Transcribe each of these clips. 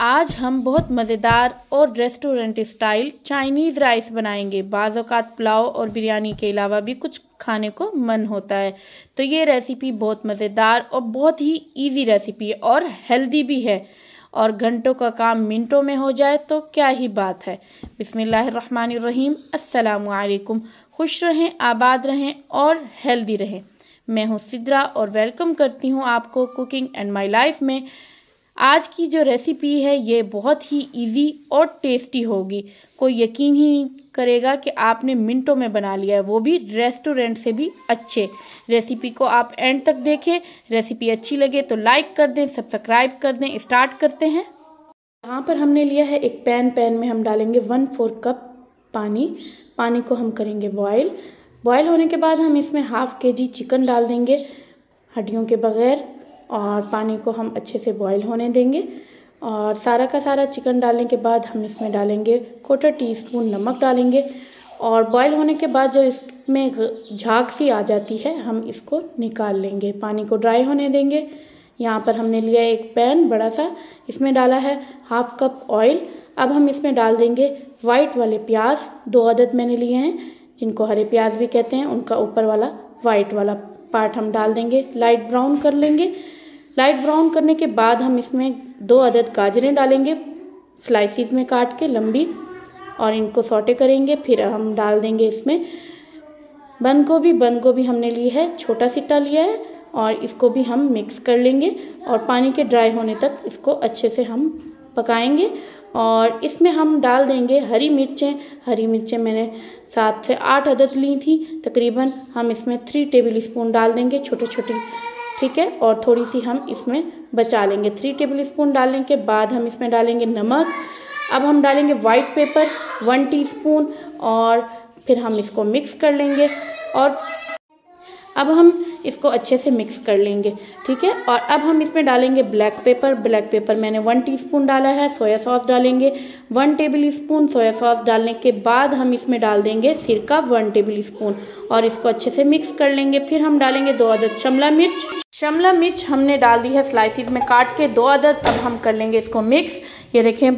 आज हम बहुत मज़ेदार और रेस्टोरेंट स्टाइल चाइनीज़ राइस बनाएंगे। बाज़ औक़ात पुलाव और बिरयानी के अलावा भी कुछ खाने को मन होता है, तो ये रेसिपी बहुत मज़ेदार और बहुत ही इजी रेसिपी है और हेल्दी भी है और घंटों का काम मिनटों में हो जाए तो क्या ही बात है। बिस्मिल्लाहिर्रहमानिर्रहीम। अस्सलामु अलैकुम। खुश रहें, आबाद रहें और हेल्दी रहें। मैं हूँ सिद्रा और वेलकम करती हूँ आपको कुकिंग एंड माय लाइफ में। आज की जो रेसिपी है ये बहुत ही इजी और टेस्टी होगी। कोई यकीन ही नहीं करेगा कि आपने मिनटों में बना लिया है, वो भी रेस्टोरेंट से भी अच्छे। रेसिपी को आप एंड तक देखें। रेसिपी अच्छी लगे तो लाइक कर दें, सब्सक्राइब कर दें। स्टार्ट करते हैं। यहाँ पर हमने लिया है एक पैन में हम डालेंगे 1/4 कप पानी को हम करेंगे बॉयल होने के बाद हम इसमें ½ kg चिकन डाल देंगे हड्डियों के बगैर और पानी को हम अच्छे से बॉईल होने देंगे। और सारा का सारा चिकन डालने के बाद हम इसमें डालेंगे 1/4 टीस्पून नमक डालेंगे और बॉईल होने के बाद जो इसमें झाग सी आ जाती है हम इसको निकाल लेंगे, पानी को ड्राई होने देंगे। यहाँ पर हमने लिया एक पैन बड़ा सा, इसमें डाला है ½ कप ऑयल। अब हम इसमें डाल देंगे वाइट वाले प्याज, 2 अदद मैंने लिए हैं, जिनको हरे प्याज भी कहते हैं। उनका ऊपर वाला वाइट वाला पार्ट हम डाल देंगे, लाइट ब्राउन कर लेंगे। लाइट ब्राउन करने के बाद हम इसमें 2 अदद गाजरें डालेंगे स्लाइसिस में काट के लंबी, और इनको सौटे करेंगे। फिर हम डाल देंगे इसमें बंद गोभी हमने ली है, छोटा सिट्टा लिया है, और इसको भी हम मिक्स कर लेंगे और पानी के ड्राई होने तक इसको अच्छे से हम पकाएंगे। और इसमें हम डाल देंगे हरी मिर्चें मैंने 7 से 8 अदद ली थी तकरीबन। हम इसमें 3 टेबल स्पून डाल देंगे छोटी, ठीक है, और थोड़ी सी हम इसमें बचा लेंगे। 3 टेबल स्पून डालने के बाद हम इसमें डालेंगे नमक। अब हम डालेंगे वाइट पेपर 1 टीस्पून और फिर हम इसको मिक्स कर लेंगे। और अब हम इसको अच्छे से मिक्स कर लेंगे, ठीक है। और अब हम इसमें डालेंगे ब्लैक पेपर मैंने 1 टीस्पून डाला है। सोया सॉस डालेंगे 1 टेबल स्पून। सोया सॉस डालने के बाद हम इसमें डाल देंगे सिरका 1 टेबल स्पून और इसको अच्छे से मिक्स कर लेंगे। फिर हम डालेंगे 2 अदद शिमला मिर्च हमने डाल दी है स्लाइसिस में काट के 2 अदद। अब हम कर लेंगे इसको मिक्स। ये देखें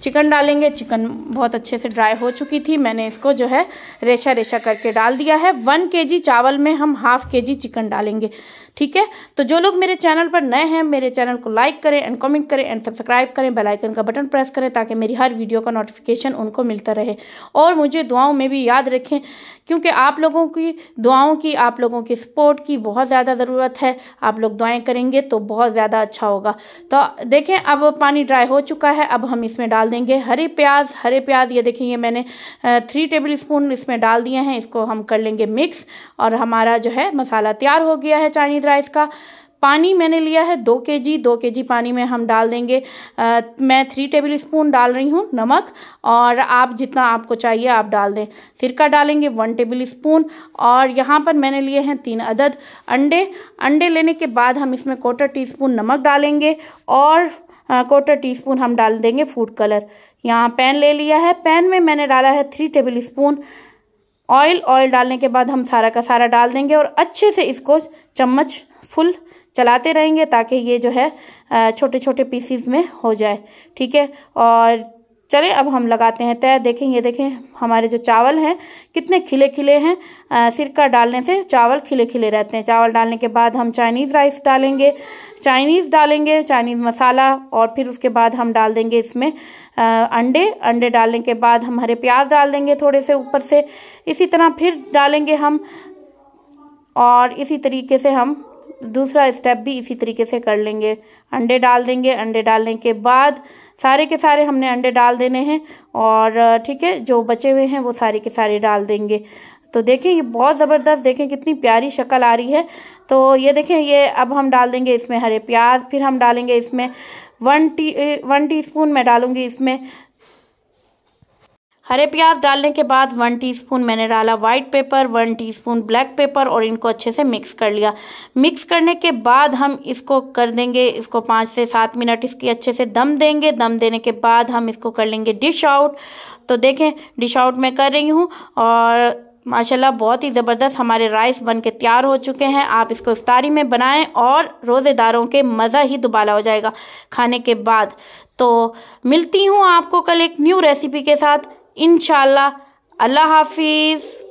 चिकन डालेंगे, चिकन बहुत अच्छे से ड्राई हो चुकी थी, मैंने इसको जो है रेशा करके डाल दिया है। 1 kg चावल में हम ½ kg चिकन डालेंगे, ठीक है। तो जो लोग मेरे चैनल पर नए हैं, मेरे चैनल को लाइक करें एंड कमेंट करें एंड सब्सक्राइब करें, बेल आइकन का बटन प्रेस करें ताकि मेरी हर वीडियो का नोटिफिकेशन उनको मिलता रहे। और मुझे दुआओं में भी याद रखें, क्योंकि आप लोगों की दुआओं की, आप लोगों की सपोर्ट की बहुत ज़्यादा ज़रूरत है। आप लोग दुआएं करेंगे तो बहुत ज़्यादा अच्छा होगा। तो देखें अब पानी ड्राई हो चुका है। अब हम इसमें डाल देंगे हरे प्याज। ये देखें, ये मैंने 3 टेबल स्पून इसमें डाल दिए हैं। इसको हम कर लेंगे मिक्स और हमारा जो है मसाला तैयार हो गया है चाइनीज़ राइस का। पानी मैंने लिया है 2 kg पानी में हम डाल देंगे मैं 3 टेबल स्पून डाल रही हूँ नमक, और आप जितना आपको चाहिए आप डाल दें। सिरका डालेंगे 1 टेबल स्पून और यहाँ पर मैंने लिए हैं 3 अदद अंडे लेने के बाद हम इसमें 1/4 टीस्पून नमक डालेंगे और 1/4 टीस्पून हम डाल देंगे फूड कलर। यहाँ पैन ले लिया है, पैन में मैंने डाला है 3 टेबल स्पून ऑयल डालने के बाद हम सारा का सारा डाल देंगे और अच्छे से इसको चम्मच फुल चलाते रहेंगे ताकि ये जो है छोटे छोटे पीसीज में हो जाए, ठीक है। और चलें अब हम लगाते हैं तय। देखें, ये देखें हमारे जो चावल हैं कितने खिले हैं। सिरका डालने से चावल खिले रहते हैं। चावल डालने के बाद हम चाइनीज़ राइस डालेंगे, चाइनीज़ मसाला, और फिर उसके बाद हम डाल देंगे इसमें अंडे डालने के बाद हम हरे प्याज डाल देंगे थोड़े से ऊपर से। इसी तरह फिर डालेंगे हम, और इसी तरीके से हम दूसरा स्टेप भी इसी तरीके से कर लेंगे। अंडे डाल देंगे। अंडे डालने के बाद सारे के सारे हमने अंडे डाल देने हैं, और ठीक है, जो बचे हुए हैं वो सारे के सारे डाल देंगे। तो देखें ये बहुत ज़बरदस्त, देखें कितनी प्यारी शक्ल आ रही है। तो ये देखें, ये अब हम डाल देंगे इसमें हरे प्याज। फिर हम डालेंगे इसमें 1 टीस्पून मैं डालूँगी इसमें हरे प्याज। डालने के बाद 1 टीस्पून मैंने डाला white paper, 1 teaspoon black pepper, और इनको अच्छे से मिक्स कर लिया। मिक्स करने के बाद हम इसको कर देंगे, इसको 5 से 7 मिनट इसकी अच्छे से दम देंगे। दम देने के बाद हम इसको कर लेंगे डिश आउट। तो देखें डिश आउट मैं कर रही हूँ और माशाल्लाह बहुत ही ज़बरदस्त हमारे राइस बन के तैयार हो चुके हैं। आप इसको इफ्तारी में बनाएं और रोज़ेदारों के मज़ा ही दुबाला हो जाएगा खाने के बाद। तो मिलती हूँ आपको कल एक न्यू रेसिपी के साथ इंशाल्लाह। अल्लाह हाफिज़।